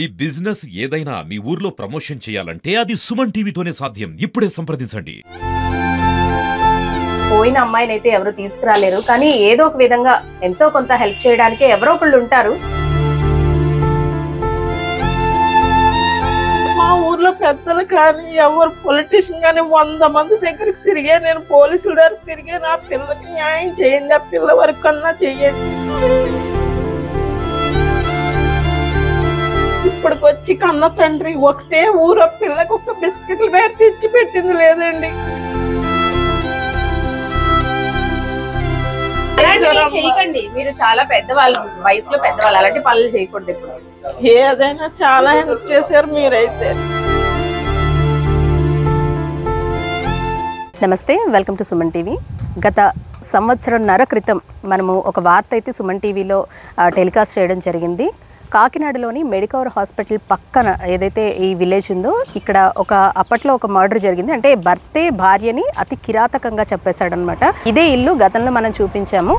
ఈ బిజినెస్ ఏదైనా మీ ఊర్లో ప్రమోషన్ చేయాలంటే అది సుమన్ టీవీతోనే సాధ్యం. ఇప్పుడే సంప్రదించండి. పోయిన అమ్మాయినైతే ఎవరు తీసుకురాలేరు, కానీ ఏదో ఒక విధంగా ఎంతో కొంత హెల్ప్ చేయడానికి ఎవరో ఒకళ్ళు ఉంటారు. మా ఊర్లో పెద్దలు కానీ ఎవరు పొలిటీషియన్ కానీ 100 మంది దగ్గరికి తిరిగా, నేను పోలీసుల దగ్గర తిరిగా, నా పిల్లలకి న్యాయం చేయండి, ఆ పిల్ల వరకు కన్నా చెయ్యండి. ఇప్పటికి వచ్చి కన్న తండ్రి ఒకటే ఊరు పిల్లకి ఒక బిస్కెట్లు పెట్టి తెచ్చి పెట్టింది లేదండి. చేయకండి, మీరు చాలా పెద్దవాళ్ళు, వయసులో పెద్దవాళ్ళు, అలాంటి పనులు చేయకూడదు. ఇప్పుడు ఏదైనా చాలా హెల్ప్ చేశారు మీరైతే. నమస్తే, వెల్కమ్ టు సుమన్ టీవీ. గత సంవత్సరంన్నర క్రితం మనము ఒక వార్త అయితే సుమన్ టీవీలో టెలికాస్ట్ చేయడం జరిగింది. కాకినాడలోని మెడికవర్ హాస్పిటల్ పక్కన ఏదైతే ఈ విలేజ్ ఉందో, ఇక్కడ అప్పట్లో ఒక మర్డర్ జరిగింది. అంటే భర్తే భార్యని అతి కిరాతకంగా చెప్పేశాడనమాట. ఇదే ఇల్లు గతంలో మనం చూపించాము.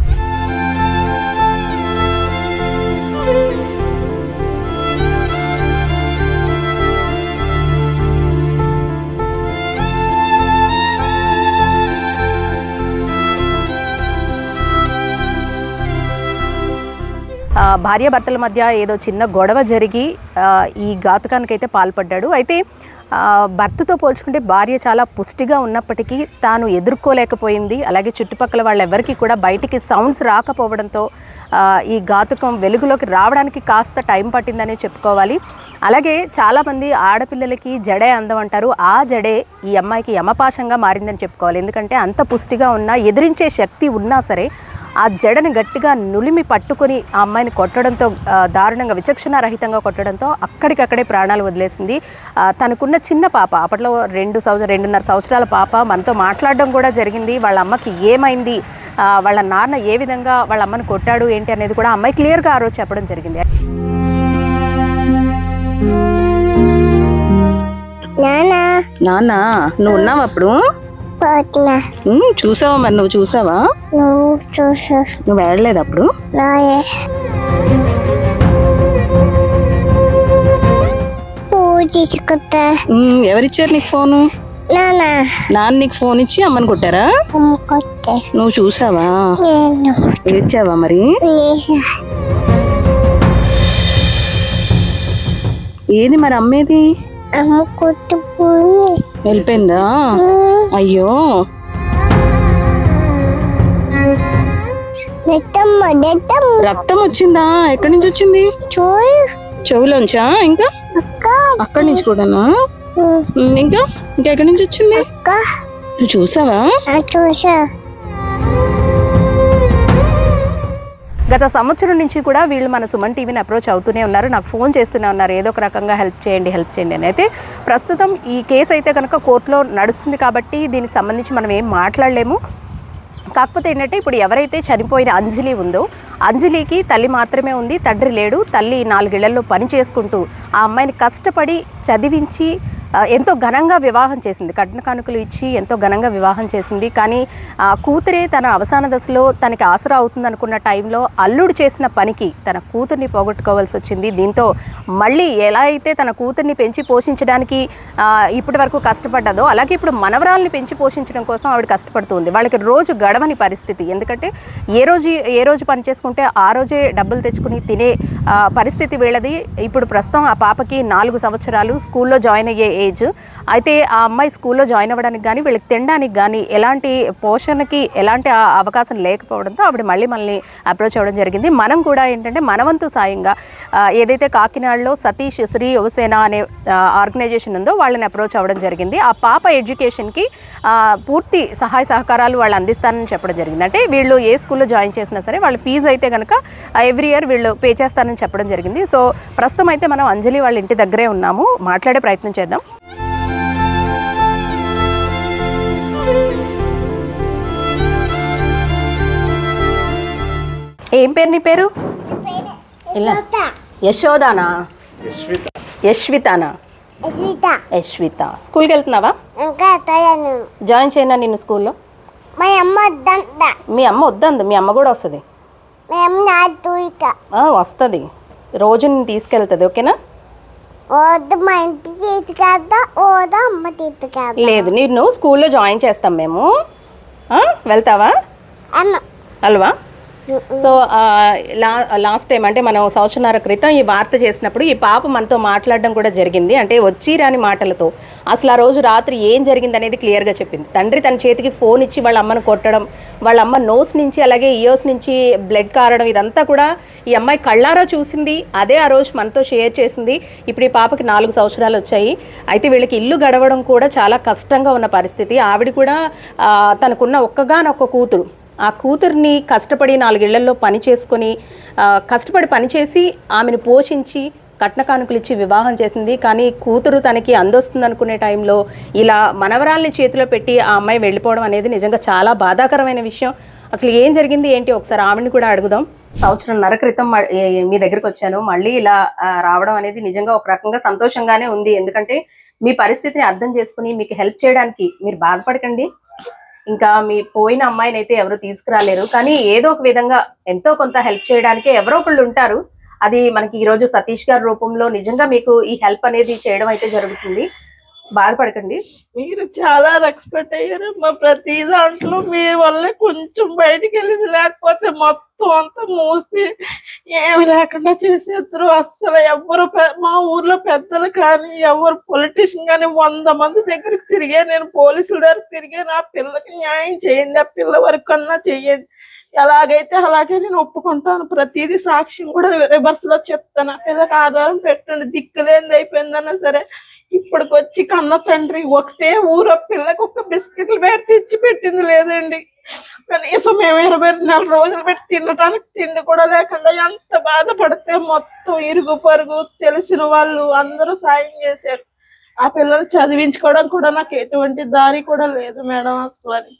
భార్యాభర్తల మధ్య ఏదో చిన్న గొడవ జరిగి ఈ ఘాతుకానికైతే పాల్పడ్డాడు. అయితే భర్తతో పోల్చుకుంటే భార్య చాలా పుష్టిగా ఉన్నప్పటికీ తాను ఎదుర్కోలేకపోయింది. అలాగే చుట్టుపక్కల వాళ్ళెవరికి కూడా బయటికి సౌండ్స్ రాకపోవడంతో ఈ ఘాతుకం వెలుగులోకి రావడానికి కాస్త టైం పట్టిందనే చెప్పుకోవాలి. అలాగే చాలామంది ఆడపిల్లలకి జడే అందం అంటారు. ఆ జడే ఈ అమ్మాయికి యమపాశంగా మారిందని చెప్పుకోవాలి. ఎందుకంటే అంత పుష్టిగా ఉన్నా, ఎదిరించే శక్తి ఉన్నా సరే ఆ జడని గట్టిగా నులిమి పట్టుకొని ఆ అమ్మాయిని కొట్టడంతో, దారుణంగా విచక్షణారహితంగా కొట్టడంతో అక్కడికక్కడే ప్రాణాలు వదిలేసింది. తనకున్న చిన్న పాప, అప్పట్లో 2.5 సంవత్సరాల పాప మనతో మాట్లాడడం కూడా జరిగింది. వాళ్ళ అమ్మకి ఏమైంది, వాళ్ళ నాన్న ఏ విధంగా వాళ్ళ అమ్మని కొట్టాడు ఏంటి అనేది కూడా అమ్మాయి క్లియర్గా ఆ రోజు చెప్పడం జరిగింది. నాన్న నువ్వు ఉన్నావు అప్పుడు? చూసావా? మరి నువ్వు చూసావా? నువ్వు వెళ్ళలేదు అప్పుడు? ఎవరిచ్చారు నీకు ఫోను? నాన్న నీకు ఫోన్ ఇచ్చి అమ్మని కొట్టారా? నువ్వు చూసావా? ఏడ్చావా మరి? ఏది మరి అమ్మేది? వెళ్ళిపోయిందా? అయ్యో, రక్తం వచ్చిందా? ఎక్కడి నుంచి వచ్చింది? చెవులోంచా? ఇంకా అక్కడి నుంచి కూడానా? ఇంకా ఎక్కడి నుంచి వచ్చింది? నువ్వు చూసావా? గత సంవత్సరం నుంచి కూడా వీళ్ళు మన సుమన్ టీవీని అప్రోచ్ అవుతూనే ఉన్నారు, నాకు ఫోన్ చేస్తూనే ఉన్నారు, ఏదో ఒక రకంగా హెల్ప్ చేయండి అని. అయితే ప్రస్తుతం ఈ కేసు అయితే కనుక కోర్టులో నడుస్తుంది కాబట్టి దీనికి సంబంధించి మనం ఏం మాట్లాడలేము. కాకపోతే ఏంటంటే, ఇప్పుడు ఎవరైతే చనిపోయిన అంజలి ఉందో, అంజలికి తల్లి మాత్రమే ఉంది, తండ్రి లేడు. తల్లి 4 ఏళ్లలో పని చేసుకుంటూ ఆ అమ్మాయిని కష్టపడి చదివించి ఎంతో ఘనంగా వివాహం చేసింది. కట్న కానుకలు ఇచ్చి ఎంతో ఘనంగా వివాహం చేసింది. కానీ కూతురే తన అవసాన దశలో తనకి ఆసరా అవుతుంది అనుకున్న టైంలో అల్లుడు చేసిన పనికి తన కూతుర్ని పోగొట్టుకోవాల్సి వచ్చింది. దీంతో మళ్ళీ ఎలా అయితే తన కూతుర్ని పెంచి పోషించడానికి ఇప్పటి వరకు కష్టపడ్డదో, అలాగే ఇప్పుడు మనవరాల్ని పెంచి పోషించడం కోసం ఆవిడ కష్టపడుతుంది. వాళ్ళకి రోజు గడవని పరిస్థితి. ఎందుకంటే ఏ రోజు పని చేసుకుంటే ఆ రోజే డబ్బులు తెచ్చుకుని తినే పరిస్థితి వీళ్ళది. ఇప్పుడు ప్రస్తుతం ఆ పాపకి 4 సంవత్సరాలు, స్కూల్లో జాయిన్ అయ్యే ఏజ్. అయితే ఆ అమ్మాయి స్కూల్లో జాయిన్ అవ్వడానికి కానీ, వీళ్ళకి తినడానికి కానీ, ఎలాంటి పోషణకి ఎలాంటి అవకాశం లేకపోవడంతో ఆవిడ మళ్ళీ అప్రోచ్ అవ్వడం జరిగింది. మనం కూడా ఏంటంటే మనవంతు సాయంగా ఏదైతే కాకినాడలో సతీష్ శ్రీ యువసేన అనే ఆర్గనైజేషన్ ఉందో వాళ్ళని అప్రోచ్ అవ్వడం జరిగింది. ఆ పాప ఎడ్యుకేషన్కి పూర్తి సహాయ సహకారాలు వాళ్ళు అందిస్తానని చెప్పడం జరిగింది. అంటే వీళ్ళు ఏ స్కూల్లో జాయిన్ చేసినా సరే వాళ్ళ ఫీజు అయితే కనుక ఎవ్రీ ఇయర్ వీళ్ళు పే చేస్తానని చెప్పడం జరిగింది. సో ప్రస్తుతం అయితే మనం అంజలి వాళ్ళ ఇంటి దగ్గరే ఉన్నాము, మాట్లాడే ప్రయత్నం చేద్దాం. ఏం పేరు నీ పేరు? యశోదానా? యశ్వితానా? యశ్విత. స్కూల్కి వెళ్తున్నావా? జాయిన్ చేయనా నిన్ను స్కూల్లో? మీ అమ్మ వద్దంది, మీ అమ్మ కూడా వస్తుంది. వస్తుంది, రోజు నేను తీసుకెళ్తుంది. ఓకేనా? మా ఇంటి తీసుకెళ్తా అమ్మ తీసుకెళ్తా. లేదు, నేను స్కూల్లో జాయిన్ చేస్తాం మేము. వెళ్తావా? అల్వా. సో లాస్ట్ టైం అంటే మనం సంవత్సరాల క్రితం ఈ వార్త చేసినప్పుడు ఈ పాప మనతో మాట్లాడడం కూడా జరిగింది. అంటే వచ్చి రాని మాటలతో అసలు ఆ రోజు రాత్రి ఏం జరిగింది అనేది క్లియర్గా చెప్పింది. తండ్రి తన చేతికి ఫోన్ ఇచ్చి వాళ్ళ అమ్మను కొట్టడం, వాళ్ళ అమ్మ నోస్ నుంచి అలాగే ఇయర్స్ నుంచి బ్లడ్ కారడం, ఇదంతా కూడా ఈ అమ్మాయి కళ్ళారా చూసింది. అదే ఆ రోజు మనతో షేర్ చేసింది. ఇప్పుడు ఈ పాపకి 4 సంవత్సరాలు వచ్చాయి. అయితే వీళ్ళకి ఇల్లు గడవడం కూడా చాలా కష్టంగా ఉన్న పరిస్థితి. ఆవిడ కూడా తనకున్న ఒక్కగానొక్క కూతురు, ఆ కూతుర్ని కష్టపడి 4 ఇళ్లలో పని చేసుకొని కష్టపడి పనిచేసి ఆమెను పోషించి కట్న కానుకలు ఇచ్చి వివాహం చేసింది. కానీ కూతురు తనకి అందొస్తుంది అనుకునే టైంలో ఇలా మనవరాల్ని చేతిలో పెట్టి ఆ అమ్మాయి వెళ్ళిపోవడం అనేది నిజంగా చాలా బాధాకరమైన విషయం. అసలు ఏం జరిగింది ఏంటి ఒకసారి ఆమెను కూడా అడుగుదాం. సంవత్సరంన్నర క్రితం మీ దగ్గరికి వచ్చాను. మళ్ళీ ఇలా రావడం అనేది నిజంగా ఒక రకంగా సంతోషంగానే ఉంది. ఎందుకంటే మీ పరిస్థితిని అర్థం చేసుకుని మీకు హెల్ప్ చేయడానికి మీరు బాధపడకండి. ఇంకా మీ పోయిన అమ్మాయిని అయితే ఎవరు తీసుకురాలేరు, కానీ ఏదో ఒక విధంగా ఎంతో కొంత హెల్ప్ చేయడానికి ఎవరో ఒకళ్ళు ఉంటారు. అది మనకి ఈ రోజు సతీష్ గారి రూపంలో నిజంగా మీకు ఈ హెల్ప్ అనేది చేయడం అయితే జరుగుతుంది. బాధపడకండి. మీరు చాలా రెస్పెక్ట్ అయ్యారు. మా ప్రతి దాంట్లో మీ వల్లే కొంచెం బయటికి వెళ్ళింది, లేకపోతే మొత్తం అంతా మూసి ఏమి లేకుండా చేసేద్దరు. అస్సలు ఎవరు మా ఊర్లో పెద్దలు కానీ ఎవరు పొలిటీషియన్ కానీ 100 మంది దగ్గరికి తిరిగే, నేను పోలీసుల దగ్గర తిరిగే, నా పిల్లకి న్యాయం చేయండి, ఆ పిల్ల వరకు అన్నా చెయ్యండి, ఎలాగైతే అలాగే నేను ఒప్పుకుంటాను. ప్రతిదీ సాక్ష్యం కూడా రివర్స్ లో చెప్తాను. ఆ పిల్లకి ఆధారం పెట్టండి, దిక్కులేనిది అయిపోయిందన్నా సరే ఇప్పటికొచ్చి కన్న తండ్రి ఒకటే ఊరు పిల్లకి ఒక బిస్కెట్లు పెట్టి తెచ్చి పెట్టింది లేదండి. కనీసం మేము 24 రోజులు పెట్టి తినటానికి తిండి కూడా లేకుండా ఎంత బాధపడితే మొత్తం ఇరుగు పరుగు తెలిసిన వాళ్ళు అందరూ సాయం చేశారు. ఆ పిల్లలు చదివించుకోవడం కూడా నాకు ఎటువంటి దారి కూడా లేదు మేడం. అసలు అని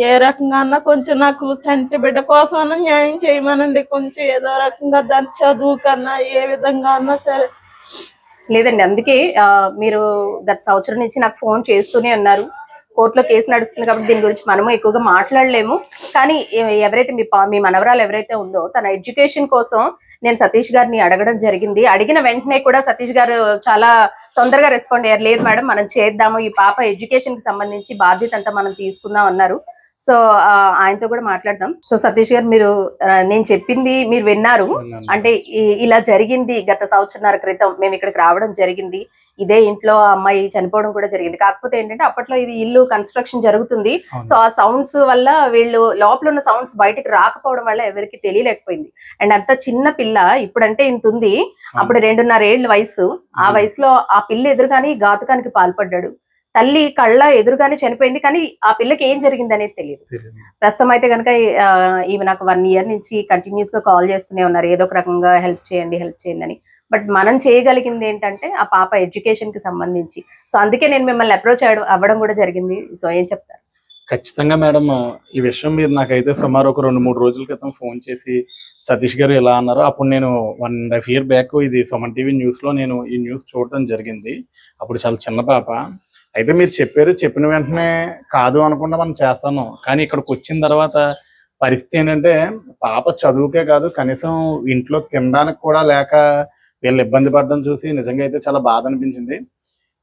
ఏ రకంగా అన్నా కొంచెం నాకు చంటి బిడ్డ కోసం అన్నా న్యాయం చేయమనండి. కొంచెం ఏదో రకంగా దాని చదువు కన్నా ఏ విధంగా అన్నా సరే. లేదండి, అందుకే మీరు గత సంవత్సరం నుంచి నాకు ఫోన్ చేస్తూనే ఉన్నారు. కోర్టులో కేసు నడుస్తుంది కాబట్టి దీని గురించి మనము ఎక్కువగా మాట్లాడలేము. కానీ ఎవరైతే మీ మనవరాలు ఎవరైతే ఉందో తన ఎడ్యుకేషన్ కోసం నేను సతీష్ గారిని అడగడం జరిగింది. అడిగిన వెంటనే కూడా సతీష్ గారు చాలా తొందరగా రెస్పాండ్ అయ్యారు. లేదు మేడం, మనం చేద్దాము, ఈ పాప ఎడ్యుకేషన్ కి సంబంధించి బాధ్యత అంతా మనం తీసుకుందాం అన్నారు. సో ఆయనతో కూడా మాట్లాడదాం. సో సతీష్ గారు, మీరు నేను చెప్పింది మీరు విన్నారు. అంటే ఇలా జరిగింది. గత సంవత్సరాల క్రితం మేము ఇక్కడికి రావడం జరిగింది. ఇదే ఇంట్లో అమ్మాయి చనిపోవడం కూడా జరిగింది. కాకపోతే ఏంటంటే అప్పట్లో ఇది ఇల్లు కన్స్ట్రక్షన్ జరుగుతుంది. సో ఆ సౌండ్స్ వల్ల వీళ్ళు లోపల ఉన్న సౌండ్స్ బయటకు రాకపోవడం వల్ల ఎవరికి తెలియలేకపోయింది. అండ్ అంత చిన్న పిల్ల, ఇప్పుడంటే ఇంత ఉంది, అప్పుడు 2.5 ఏళ్ల వయసు. ఆ వయసులో ఆ పిల్ల ఎదురుగాని ఘాతుకానికి పాల్పడ్డాడు. తల్లి కళ్ళ ఎదురుగానే చనిపోయింది. కానీ ఆ పిల్లకి ఏం జరిగింది అనేది తెలియదు. ప్రస్తుతం అయితే కనుక ఈమె నాకు 1 ఇయర్ నుంచి కంటిన్యూస్ గా కాల్ చేస్తూనే ఉన్నారు, ఏదో ఒక రకంగా హెల్ప్ చేయండి అని. బట్ మనం చేయగలిగింది ఏంటంటే ఆ పాప ఎడ్యుకేషన్ కి సంబంధించి. సో అందుకే నేను మిమ్మల్ని అప్రోచ్ అవ్వడం కూడా జరిగింది. సో ఏం చెప్తారు? ఖచ్చితంగా మేడం, ఈ విషయం మీరు నాకైతే సుమారు ఒక 2-3 రోజుల క్రితం ఫోన్ చేసి సతీష్ గారు ఎలా అన్నారు. అప్పుడు నేను 1.5 year బ్యాక్ ఇది సుమన్ టీవీ న్యూస్ లో నేను ఈ న్యూస్ చూడటం జరిగింది. అప్పుడు చాలా చిన్న పాప. అయితే మీరు చెప్పిన వెంటనే కాదు అనుకుంటా మనం చేస్తాను. కానీ ఇక్కడికి వచ్చిన తర్వాత పరిస్థితి ఏంటంటే పాప చదువుకే కాదు, కనీసం ఇంట్లో తినడానికి కూడా లేక వీళ్ళు ఇబ్బంది పడడం చూసి నిజంగా అయితే చాలా బాధ అనిపించింది.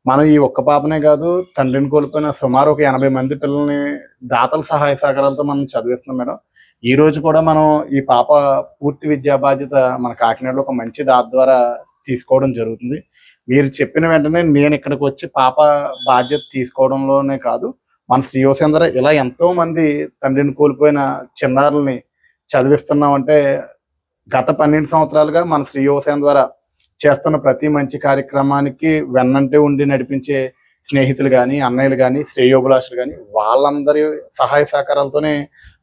మనం ఈ ఒక్క పాపనే కాదు, తండ్రిని కోల్పోయిన సుమారు ఒక 80 మంది పిల్లల్ని దాతల సహాయ సహకారాలతో మనం చదివిస్తున్నాం మేడం. ఈ రోజు కూడా మనం ఈ పాప పూర్తి విద్యా బాధ్యత మన కాకినాడలో ఒక మంచి దాత ద్వారా తీసుకోవడం జరుగుతుంది. మీరు చెప్పిన వెంటనే నేను ఇక్కడికి వచ్చి పాప బాధ్యత తీసుకోవడంలోనే కాదు, మన శ్రీ యోసేంద్ర ఇలా ఎంతో మంది తండ్రిని కోల్పోయిన చిన్నారుల్ని చదివిస్తున్నామంటే గత 12 సంవత్సరాలుగా మన శ్రీ యోసేంద్ర ద్వారా చేస్తున్న ప్రతి మంచి కార్యక్రమానికి వెన్నంటే ఉండి నడిపించే స్నేహితులు కానీ, అన్నయ్యలు కానీ, శ్రేయోభిలాషులు కానీ, వాళ్ళందరి సహాయ సహకారాలతోనే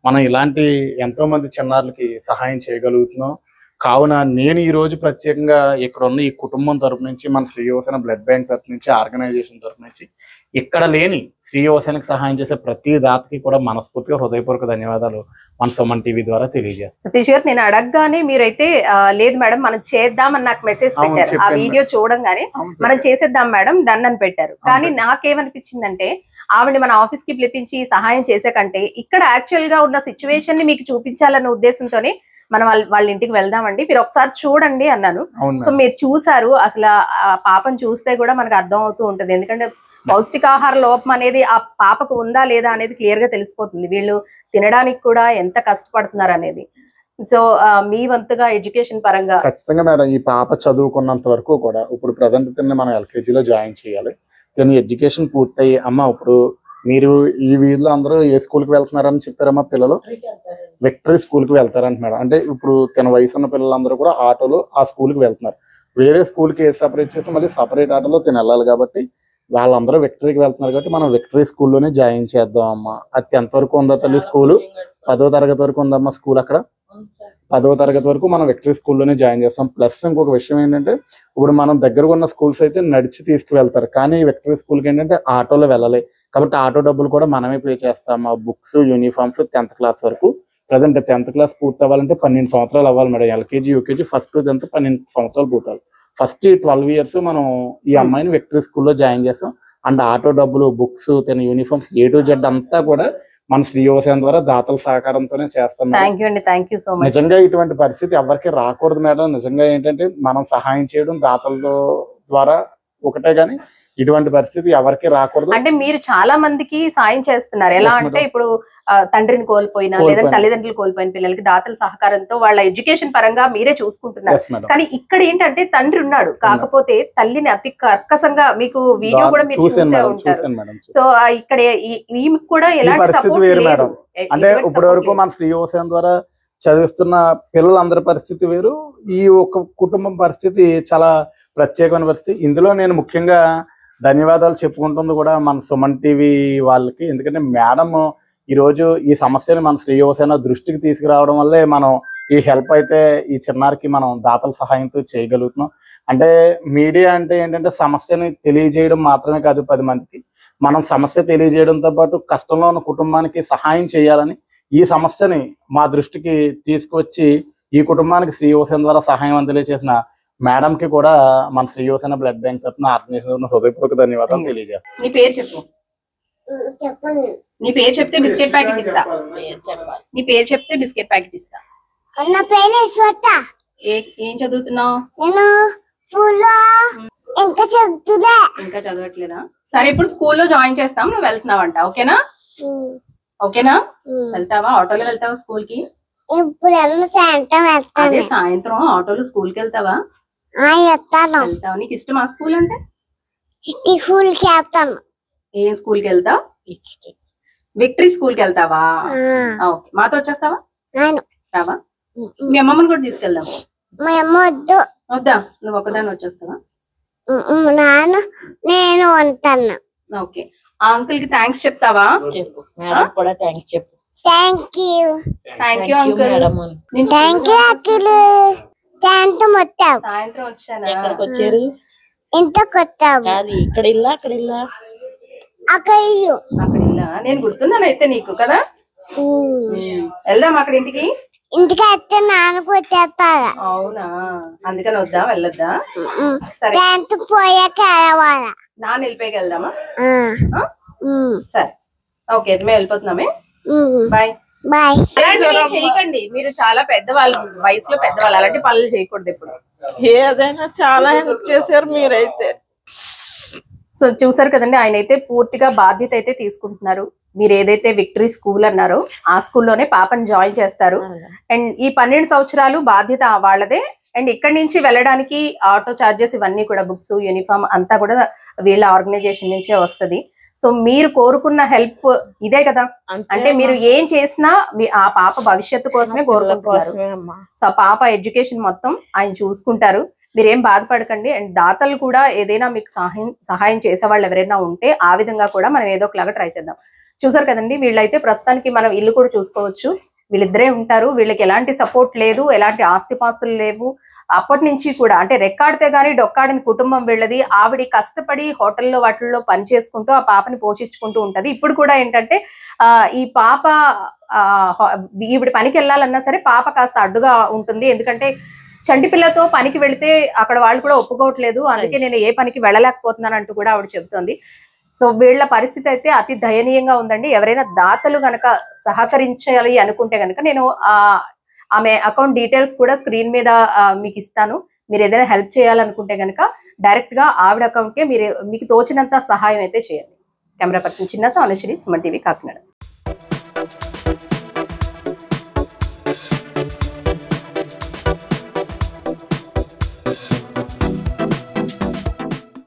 మనం ఇలాంటి ఎంతో మంది చిన్నారులకి సహాయం చేయగలుగుతున్నాం. కావున నేను ఈ రోజు ప్రత్యేకంగా ఇక్కడ ఉన్న ఈ కుటుంబం తరపు నుంచి, మన శ్రీ యోసేన బ్లడ్ బ్యాంక్ తరపు నుంచి, ఆర్గనైజేషన్ తరపు నుంచి ఇక్కడ లేని శ్రీ యోసేనకి సహాయం చేసే ప్రతి దాతకి కూడా మనస్ఫూర్తిగా హృదయపూర్వక ధన్యవాదాలు మన సుమన్ టీవీ ద్వారా తెలియజేస్తాను. సతీష్ గారు, నేను అడగగానే మీరైతే లేదు మేడం మనం చేద్దామని నాకు మెసేజ్ పెట్టారు. ఆ వీడియో చూడంగానే మనం చేసేద్దాం మేడం డన్ అని పెట్టారు. కానీ నాకేమనిపించిందంటే ఆవిడ మన ఆఫీస్ కి పిలిపించి సహాయం చేసే కంటే ఇక్కడ యాక్చువల్ గా ఉన్న సిచ్యువేషన్ ని మీకు చూపించాలన్న ఉద్దేశంతోనే మనం వాళ్ళ ఇంటికి వెళ్దామండి, మీరు ఒకసారి చూడండి అన్నాను. అవును సో మీరు చూసారు, అసలు ఆ పాపను చూస్తే కూడా మనకు అర్థం అవుతూ ఉంటుంది. ఎందుకంటే పౌష్టికాహార లోపం అనేది ఆ పాపకు ఉందా లేదా అనేది క్లియర్ గా తెలిసిపోతుంది. వీళ్ళు తినడానికి కూడా ఎంత కష్టపడుతున్నారు అనేది. సో మీ వంతుగా ఎడ్యుకేషన్ పరంగా ఖచ్చితంగా మేడం, ఈ పాప చదువుకున్నంత వరకు కూడా ఇప్పుడు ప్రజెంట్ తిన్న మనం ఎల్కేజీలో జాయిన్ చేయాలి. తిన ఎడ్యుకేషన్ పూర్తయి అమ్మ ఇప్పుడు మీరు ఈ వీధిలో అందరూ ఏ స్కూల్కి వెళ్తున్నారని చెప్పారమ్మా? పిల్లలు విక్టరీ స్కూల్కి వెళ్తారంట మేడం. అంటే ఇప్పుడు తిన వయసు ఉన్న పిల్లలందరూ కూడా ఆటోలో ఆ స్కూల్కి వెళ్తున్నారు. వేరే స్కూల్కి ఏ సపరేట్ చేస్తే మళ్ళీ సపరేట్ ఆటోలో తిన వెళ్ళాలి కాబట్టి వాళ్ళందరూ విక్టరీకి వెళ్తున్నారు కాబట్టి మనం విక్టరీ స్కూల్లోనే జాయిన్ చేద్దాం అమ్మా. అది 10th వరకు ఉందా తల్లి స్కూలు? 10వ తరగతి వరకు ఉందమ్మా స్కూల్ అక్కడ. 10వ తరగతి వరకు మనం విక్టరీ స్కూల్లోనే జాయిన్ చేస్తాం. ప్లస్ ఇంకొక విషయం ఏంటంటే ఇప్పుడు మనం దగ్గర ఉన్న స్కూల్స్ అయితే నడిచి తీసుకువెళ్తారు, కానీ విక్టరీ స్కూల్కి ఏంటంటే ఆటోలో వెళ్ళాలి కాబట్టి ఆటో డబ్బులు కూడా మనమే పే చేస్తాం. ఆ బుక్స్ యూనిఫామ్స్ 10th క్లాస్ వరకు. ప్రజెంట్ 10th క్లాస్ పూర్తి అవ్వాలంటే 12 సంవత్సరాలు అవ్వాలి madam. LKG UKG first to 10th 12 సంవత్సరాలు పూర్తాలి. ఫస్ట్ 12 years మనం ఈ అమ్మాయిని విక్టరీ స్కూల్లో జాయిన్ చేస్తాం. అండ్ ఆటో డబ్బులు, బుక్స్, తిన యూనిఫామ్స్ A to Z అంతా కూడా మన శ్రీ యువసేన ద్వారా దాతల సహకారంతోనే చేస్తాం. థ్యాంక్ యూ అండి, థ్యాంక్ యూ సో మచ్. నిజంగా ఇటువంటి పరిస్థితి ఎవరికి రాకూడదు మేడం. నిజంగా ఏంటంటే మనం సహాయం చేయడం దాతల ద్వారా ఒకటే, గానీ ఇటువంటి పరిస్థితి ఎవరికి రాకూడదు. అంటే మీరు చాలా మందికి సాయం చేస్తున్నారు. ఎలా అంటే ఇప్పుడు తండ్రిని కోల్పోయిన లేదా తల్లిదండ్రులు కోల్పోయిన పిల్లలకి దాతల సహకారంతో వాళ్ళ ఎడ్యుకేషన్ పరంగా మీరే చూసుకుంటున్నారు. కానీ ఇక్కడ ఏంటంటే తండ్రి ఉన్నాడు, కాకపోతే తల్లిని అతి కర్కశంగా మీకు వీడియో కూడా మీరు చూసే ఉంటారు. సో ఇక్కడ ఈమెకు కూడా ఎలాంటి సపోర్ట్ వేరు మేడం. అంటే ఇప్పటి వరకు మన శ్రీ యువసేన ద్వారా చదివిస్తున్న పిల్లలందరి పరిస్థితి వేరు, ఈ ఒక్క కుటుంబం పరిస్థితి చాలా ప్రత్యేకమైన పరిస్థితి. ఇందులో నేను ముఖ్యంగా ధన్యవాదాలు చెప్పుకుంటుంది కూడా మన సుమన్ టీవీ వాళ్ళకి. ఎందుకంటే మేడం ఈరోజు ఈ సమస్యని మన శ్రీ యువసేన దృష్టికి తీసుకురావడం వల్లే మనం ఈ హెల్ప్ అయితే ఈ చిన్నారికి మనం దాతల సహాయంతో చేయగలుగుతున్నాం. అంటే మీడియా అంటే ఏంటంటే సమస్యని తెలియజేయడం మాత్రమే కాదు, 10 మందికి మనం సమస్య తెలియజేయడంతో పాటు కష్టంలో ఉన్న కుటుంబానికి సహాయం చేయాలని ఈ సమస్యని మా దృష్టికి తీసుకొచ్చి ఈ కుటుంబానికి శ్రీ యువసేన ద్వారా సహాయం అందజేసిన మేడం కి కూడా మన శ్రీ యువసేన బ్లడ్ బ్యాంక్ తరఫున ఆర్గనైజేషన్ హృదయపూర్వక ధన్యవాదాలు తెలియజేస్తాను. నీ పేరు చెప్పు. చెప్పండి. నీ పేరు చెప్తే బిస్కెట్ ప్యాకెట్ ఇస్తా. నీ పేరు చెప్తే బిస్కెట్ ప్యాకెట్ ఇస్తా. నా పేరు శ్వేత. ఏం చదువుతున్నావు? నేను స్కూల్లో ఇంకా చదువుతున్నా. ఇంకా చదవట్లేదా? సరే, ఇప్పుడు స్కూల్లో జాయిన్ చేస్తాం, నువ్వు వెళ్తున్నావంట. ఓకేనా? ఓకేనా? వెళ్తావా? ఆటోలో వెళ్తావా స్కూల్ కి? ఇప్పుడు సాయంత్రం వెళ్తాను. అదే సాయంత్రం ఆటోలో స్కూల్ కి వెళ్తావా? వెళ్తాను. వెళ్తావా? నీకు ఇష్టమా స్కూల్ అంటే? స్కూల్ కి వెళ్తాను. ఏ స్కూల్ కి వెళ్తావు? విక్టరీ స్కూల్ కి వెళ్తావా? ఓకే, మాతో వచ్చేస్తావా? రావా? మీ అమ్మమ్మని కూడా తీసుకెళ్దాం. మా అమ్మ వద్దు. వద్దా? నువ్వు ఒకదాన్ని వచ్చేస్తావా? నేను ఉంటాను. ఓకే, ఆ అంకుల్ కి థ్యాంక్స్ చెప్తావా? చెప్పు మేడం కూడా థ్యాంక్స్ చెప్పు. Thank you. Thank you uncle. Thank you Akhil. సాయంత్రం వచ్చావు. సాయంత్రం వచ్చానా? ఎక్కడికి వచ్చారు? ఇంతకు వచ్చావు. కాదు, ఇక్కడ ఇల్లా అక్కడ ఇల్లా? అక్కడ ఇల్లు. అక్కడ ఇల్లా? నేను గుర్తున్నాను అయితే నీకు కదా. వెళ్దాం అక్కడ ఇంటికి. ఇంటికి వస్తే నాన్నకు వచ్చేస్తారా? అవునా, అందుకని వద్దా? వెళ్ళొద్దా? సరే, సాయంత్రం పోయాక వెళ్ళవాలా? నాన్న వెళ్ళిపోయాక వెళ్దామా? సరే, ఓకే, మేము వెళ్ళిపోతున్నామే. Bye bye. అలాంటివి చేయకండి, మీరు చాలా పెద్దవాళ్ళు, వయసులో పెద్దవాళ్ళు, అలాంటి పనులు చేయకూడదు ఇప్పుడు. ఏదైనా చాలా హెల్ప్ చేశారు మీరైతే. సో చూసారు కదండి, ఆయన అయితే పూర్తిగా బాధ్యత అయితే తీసుకుంటున్నారు. మీరు ఏదైతే విక్టరీ స్కూల్ అన్నారో ఆ స్కూల్లోనే పాపని జాయిన్ చేస్తారు. అండ్ ఈ 12 సంవత్సరాలు బాధ్యత వాళ్ళదే. అండ్ ఇక్కడి నుంచి వెళ్ళడానికి ఆటో చార్జెస్ ఇవన్నీ కూడా, బుక్స్, యూనిఫామ్ అంతా కూడా వీళ్ళ ఆర్గనైజేషన్ నుంచే వస్తుంది. సో మీరు కోరుకున్న హెల్ప్ ఇదే కదా. అంటే మీరు ఏం చేసినా ఆ పాప భవిష్యత్తు కోసమే కోరుకుంటున్నారు. సో ఆ పాప ఎడ్యుకేషన్ మొత్తం ఆయన చూసుకుంటారు. మీరేం బాధపడకండి. అండ్ దాతలు కూడా ఏదైనా మీకు సహాయం చేసే వాళ్ళు ఎవరైనా ఉంటే ఆ విధంగా కూడా మనం ఏదో ఒకలాగా ట్రై చేద్దాం. చూసారు కదండి, వీళ్ళైతే ప్రస్తుతానికి మనం ఇల్లు కూడా చూసుకోవచ్చు. వీళ్ళిద్దరే ఉంటారు, వీళ్ళకి ఎలాంటి సపోర్ట్ లేదు, ఎలాంటి ఆస్తిపాస్తులు లేవు. అప్పటి నుంచి కూడా అంటే రెక్కాడితే గానీ డొక్కాడిన కుటుంబం వీళ్ళది. ఆవిడ కష్టపడి హోటల్లో వాటిల్లో పని చేసుకుంటూ ఆ పాపని పోషించుకుంటూ ఉంటది. ఇప్పుడు కూడా ఏంటంటే ఈ పాప ఈవిడ పనికి వెళ్ళాలన్నా సరే పాప కాస్త అడ్డుగా ఉంటుంది. ఎందుకంటే చంటి పిల్లతో పనికి వెళితే అక్కడ వాళ్ళు కూడా ఒప్పుకోవట్లేదు, అందుకే నేను ఏ పనికి వెళ్ళలేకపోతున్నాను అంటూ కూడా ఆవిడ చెబుతోంది. సో వీళ్ళ పరిస్థితి అయితే అతి దయనీయంగా ఉందండి. ఎవరైనా దాతలు గనక సహకరించాలి అనుకుంటే గనక నేను ఆమె అకౌంట్ డీటెయిల్స్ కూడా స్క్రీన్ మీద మీకు ఇస్తాను. మీరు ఏదైనా హెల్ప్ చేయాలనుకుంటే కనుక డైరెక్ట్ గా ఆవిడ అకౌంట్కే మీరు మీకు తోచినంత సహాయం అయితే చేయండి. కెమెరా పర్సన్ చిన్నతో అనుశ్రీ, సుమన్ టీవీ, కాకినాడ.